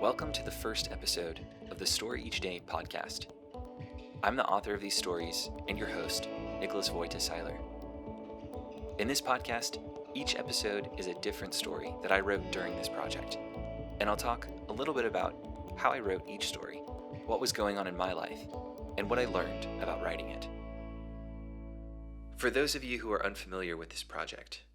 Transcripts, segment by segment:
Welcome to the first episode of the Story Each Day podcast. I'm the author of these stories and your host, Nicholas Voitis-Heiler. In this podcast, each episode is a different story that I wrote during this project, and I'll talk a little bit about how I wrote each story, what was going on in my life, and what I learned about writing it. For those of you who are unfamiliar with this project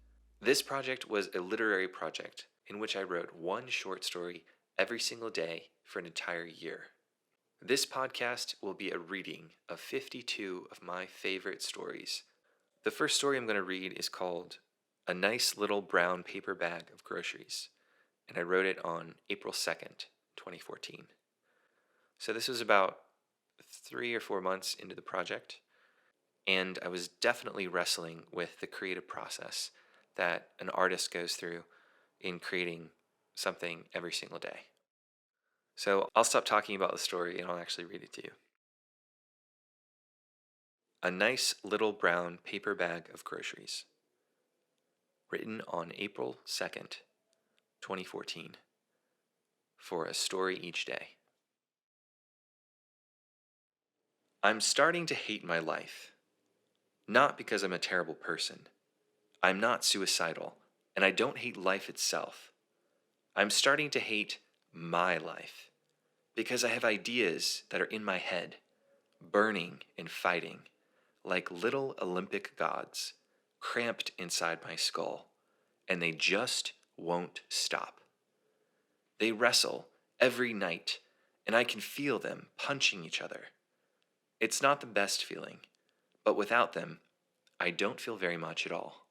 was a literary project in which I wrote one short story every single day for an entire year. This podcast will be a reading of 52 of my favorite stories. The first story I'm going to read is called A Nice Little Brown Paper Bag of Groceries, and I wrote it on April 2nd, 2014. So this was about 3 or 4 months into the project, and I was definitely wrestling with the creative process that an artist goes through in creating something every single day. So I'll stop talking about the story and I'll actually read it to you. A Nice Little Brown Paper Bag of Groceries. Written on April 2nd, 2014. For A Story Each Day. I'm starting to hate my life. Not because I'm a terrible person. I'm not suicidal, and I don't hate life itself. I'm starting to hate my life. Because I have ideas that are in my head, burning and fighting, like little Olympic gods, cramped inside my skull, and they just won't stop. They wrestle every night, and I can feel them punching each other. It's not the best feeling, but without them, I don't feel very much at all.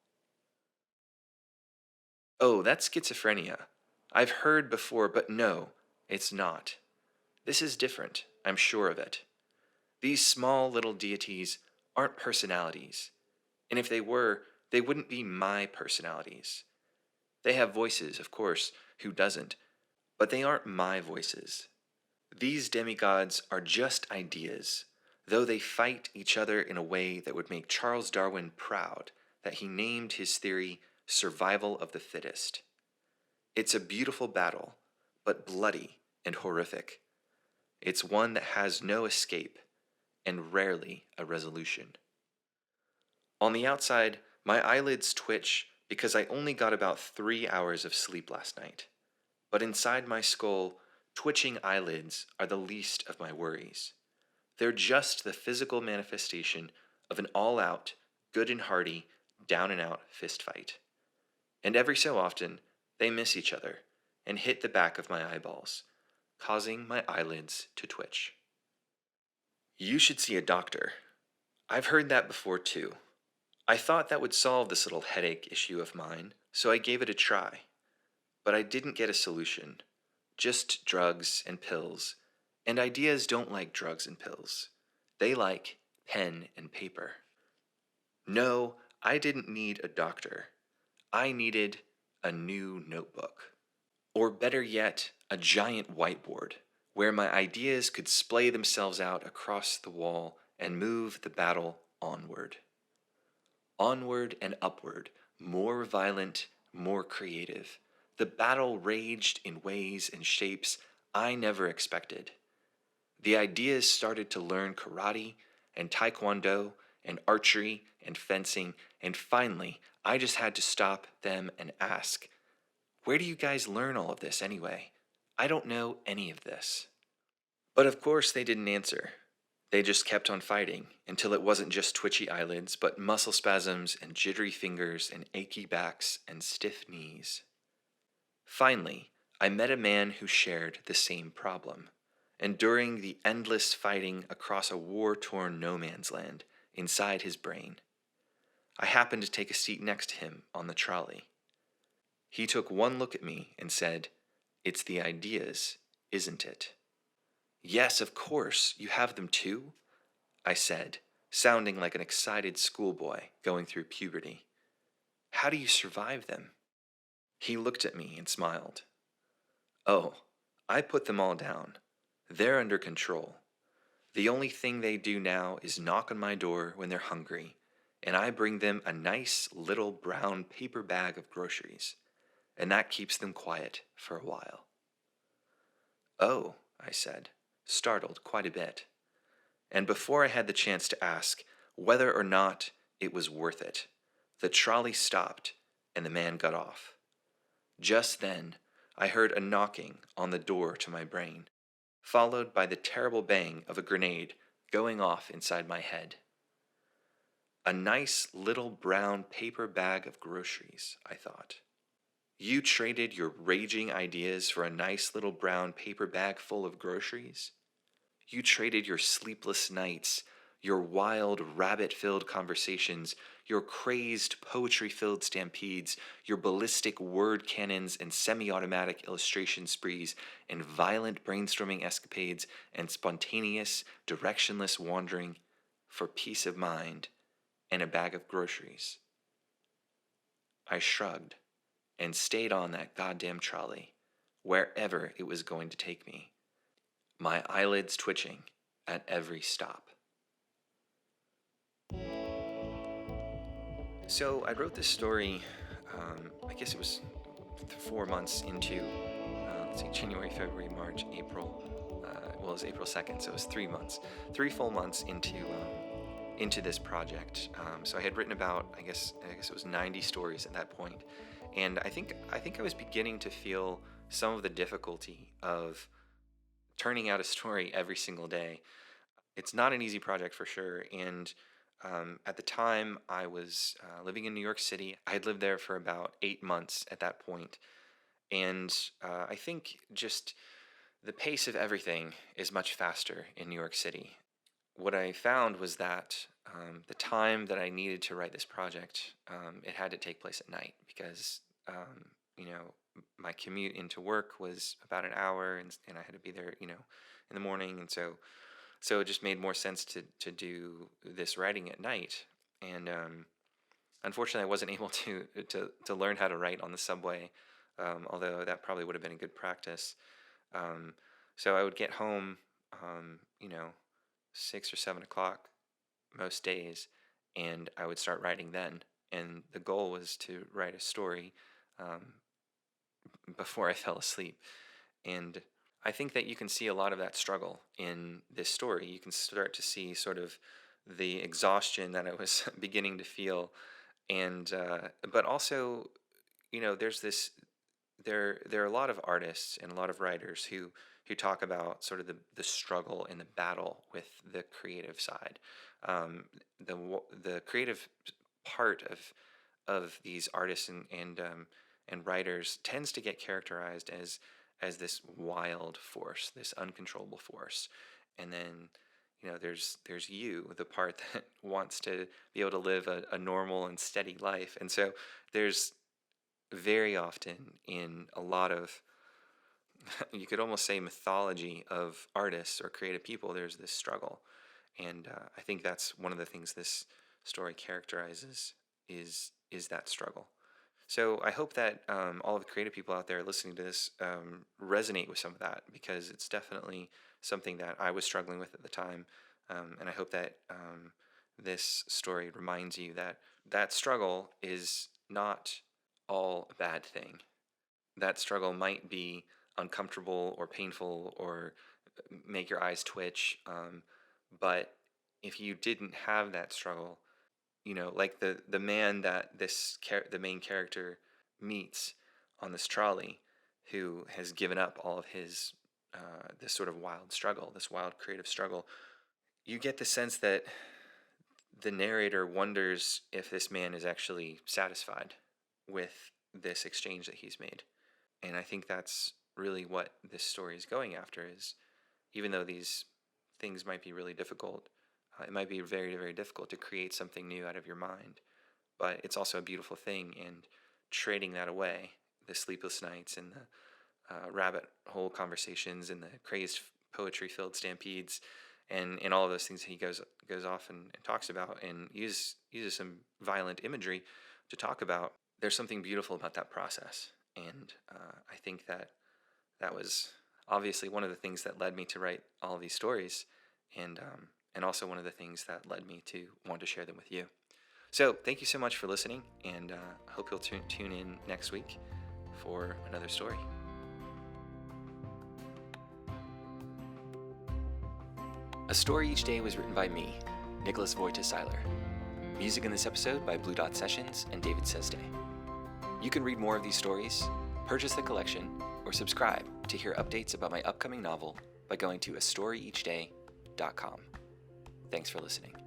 Oh, that's schizophrenia. I've heard before, but no, it's not. This is different, I'm sure of it. These small little deities aren't personalities, and if they were, they wouldn't be my personalities. They have voices, of course, who doesn't, but they aren't my voices. These demigods are just ideas, though they fight each other in a way that would make Charles Darwin proud that he named his theory survival of the fittest. It's a beautiful battle, but bloody and horrific. It's one that has no escape, and rarely a resolution. On the outside, my eyelids twitch because I only got about 3 hours of sleep last night. But inside my skull, twitching eyelids are the least of my worries. They're just the physical manifestation of an all-out, good and hearty, down-and-out fistfight. And every so often, they miss each other and hit the back of my eyeballs, causing my eyelids to twitch. You should see a doctor. I've heard that before too. I thought that would solve this little headache issue of mine, so I gave it a try. But I didn't get a solution. Just drugs and pills. And ideas don't like drugs and pills. They like pen and paper. No, I didn't need a doctor. I needed a new notebook. Or better yet, a giant whiteboard, where my ideas could splay themselves out across the wall and move the battle onward. Onward and upward, more violent, more creative. The battle raged in ways and shapes I never expected. The ideas started to learn karate and taekwondo and archery and fencing, and finally, I just had to stop them and ask, where do you guys learn all of this anyway? I don't know any of this. But of course they didn't answer. They just kept on fighting until it wasn't just twitchy eyelids, but muscle spasms and jittery fingers and achy backs and stiff knees. Finally, I met a man who shared the same problem, enduring the endless fighting across a war-torn no-man's land inside his brain. I happened to take a seat next to him on the trolley. He took one look at me and said, "It's the ideas, isn't it?" "Yes, of course, you have them too," I said, sounding like an excited schoolboy going through puberty. "How do you survive them?" He looked at me and smiled. "Oh, I put them all down. They're under control. The only thing they do now is knock on my door when they're hungry, and I bring them a nice little brown paper bag of groceries. And that keeps them quiet for a while." "Oh," I said, startled quite a bit. And before I had the chance to ask whether or not it was worth it, the trolley stopped and the man got off. Just then, I heard a knocking on the door to my brain, followed by the terrible bang of a grenade going off inside my head. A nice little brown paper bag of groceries, I thought. You traded your raging ideas for a nice little brown paper bag full of groceries? You traded your sleepless nights, your wild rabbit filled conversations, your crazed poetry filled stampedes, your ballistic word cannons and semi automatic illustration sprees, and violent brainstorming escapades and spontaneous, directionless wandering for peace of mind and a bag of groceries. I shrugged and stayed on that goddamn trolley, wherever it was going to take me, my eyelids twitching at every stop. So I wrote this story, I guess it was 4 months into, let's see, January, February, March, April. Well, it was April 2nd, so it was 3 months, 3 full months into this project. So I had written about, I guess it was 90 stories at that point, and I think I was beginning to feel some of the difficulty of turning out a story every single day. It's not an easy project for sure, and at the time I was living in New York City. I had lived there for about 8 months at that point, and I think just the pace of everything is much faster in New York City. What I found was that the time that I needed to write this project, it had to take place at night because, you know, my commute into work was about an hour, and I had to be there, in the morning, and so it just made more sense to do this writing at night. And unfortunately, I wasn't able to learn how to write on the subway, although that probably would have been a good practice. Um, so I would get home, um, you know, 6 or 7 o'clock most days, and I would start writing then. And the goal was to write a story um, before I fell asleep. And I think that you can see a lot of that struggle in this story. You can start to see sort of the exhaustion that I was beginning to feel, and but also, there's this there are a lot of artists and a lot of writers who talk about sort of the struggle and the battle with the creative side. The creative part of these artists and writers tends to get characterized as this wild force, this uncontrollable force, and then there's you, the part that wants to be able to live a normal and steady life, and so there's very often in a lot of you could almost say mythology of artists or creative people, there's this struggle, and I think that's one of the things this story characterizes is that struggle. So I hope that all of the creative people out there listening to this resonate with some of that, because it's definitely something that I was struggling with at the time, and I hope that this story reminds you that that struggle is not all a bad thing. That struggle might be uncomfortable or painful or make your eyes twitch, but if you didn't have that struggle, like the man that the main character meets on this trolley, who has given up all of his this sort of wild struggle, this wild creative struggle, you get the sense that the narrator wonders if this man is actually satisfied with this exchange that he's made. And I think that's really what this story is going after, is even though these things might be really difficult, it might be very, very difficult to create something new out of your mind, but it's also a beautiful thing. And trading that away, the sleepless nights and the rabbit hole conversations and the crazed poetry filled stampedes, and all of those things he goes off and talks about, and uses some violent imagery to talk about. There's something beautiful about that process, and I think that was obviously one of the things that led me to write all of these stories, and also one of the things that led me to want to share them with you. So thank you so much for listening, and I hope you'll tune in next week for another story. A Story Each Day was written by me, Nicholas Voita-Seiler. Music in this episode by Blue Dot Sessions and David Sesday. You can read more of these stories, purchase the collection, or subscribe to hear updates about my upcoming novel by going to astoryeachday.com. Thanks for listening.